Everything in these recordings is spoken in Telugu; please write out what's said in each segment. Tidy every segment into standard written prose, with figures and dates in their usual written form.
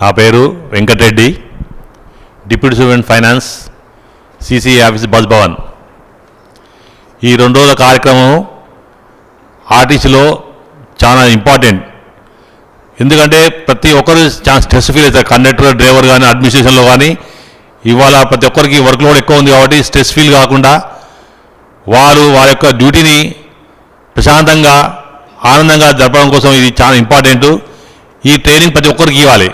నా పేరు Venkata Reddy, deputy superintendent finance, CC office bus Bhavan. ఈ 2 రోజుల కార్యక్రమం ఆర్టీసీలో చాలా ఇంపార్టెంట్. ఎందుకంటే ప్రతి ఒక్కరు చాలా స్ట్రెస్ ఫీల్ అవుతారు. కండక్టర్, డ్రైవర్ కానీ, అడ్మినిస్ట్రేషన్లో కానీ ఇవాళ ప్రతి ఒక్కరికి వర్క్ లోడ్ ఎక్కువ ఉంది కాబట్టి స్ట్రెస్ ఫీల్ కాకుండా వారి యొక్క డ్యూటీని ప్రశాంతంగా ఆనందంగా జరపడం కోసం ఇది చాలా ఇంపార్టెంట్. ఈ ట్రైనింగ్ ప్రతి ఒక్కరికి ఇవ్వాలి.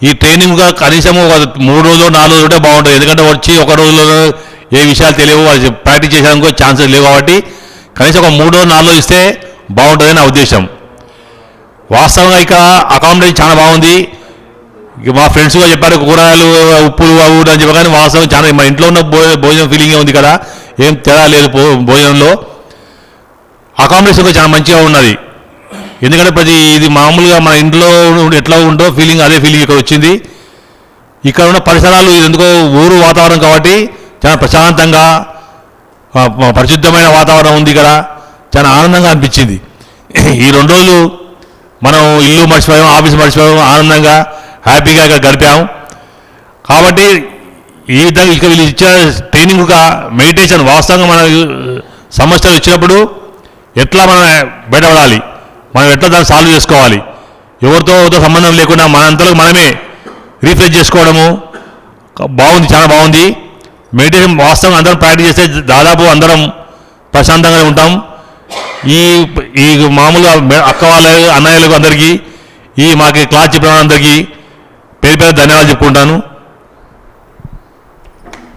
ఈ ట్రైనింగ్గా కనీసం ఒక 3 రోజులు 4 రోజులు ఉంటే బాగుంటుంది. ఎందుకంటే వచ్చి ఒక రోజులో ఏ విషయాలు తెలియవు, వాళ్ళు ప్రాక్టీస్ చేయడానికి ఛాన్సెస్ లేవు. కాబట్టి కనీసం ఒక 3 రోజులు 4 రోజులు ఇస్తే బాగుంటుంది నా ఉద్దేశం. వాస్తవంగా ఇక అకామిడేషన్ చాలా బాగుంది. మా ఫ్రెండ్స్ కూడా చెప్పారు కూరగాయలు, ఉప్పులు అవి అని చెప్పి, కానీ వాస్తవం చాలా మా ఇంట్లో ఉన్న భోజనం ఫీలింగే ఉంది కదా, ఏం తేడా లేదు భోజనంలో. అకామిడేషన్ కూడా చాలా మంచిగా ఉన్నది. ఎందుకంటే ఇది మామూలుగా మన ఇంట్లో ఎట్లా ఉందో ఫీలింగ్, అదే ఫీలింగ్ ఇక్కడ వచ్చింది. ఇక్కడ ఉన్న పరిసరాలు ఇది ఎందుకో ఊరు వాతావరణం కాబట్టి చాలా ప్రశాంతంగా పరిశుద్ధమైన వాతావరణం ఉంది. ఇక్కడ చాలా ఆనందంగా అనిపించింది. ఈ 2 రోజులు మనం ఇల్లు మర్చిపోయాం, ఆఫీస్ మర్చిపోయాం, ఆనందంగా హ్యాపీగా ఇక్కడ గడిపాం. కాబట్టి ఈ విధంగా ఇక వీళ్ళు ఇచ్చే ట్రైనింగ్గా మెడిటేషన్, వాస్తవంగా మన సమస్యలు వచ్చినప్పుడు ఎట్లా మనం బయటపడాలి, మనం ఎట్లా దాన్ని సాల్వ్ చేసుకోవాలి, ఎవరితో సంబంధం లేకుండా మనంతలో మనమే రీఫ్రెష్ చేసుకోవడము బాగుంది, చాలా బాగుంది. మెడిటేషన్ వాస్తవంగా అందరం ప్రాక్టీస్ చేస్తే దాదాపు అందరం ప్రశాంతంగా ఉంటాం. ఈ మామూలుగా అక్క వాళ్ళ అన్నయ్యలకు అందరికీ, మాకు క్లాస్ చెప్పిన అందరికీ పేరు ధన్యవాదాలు చెప్పుకుంటాను.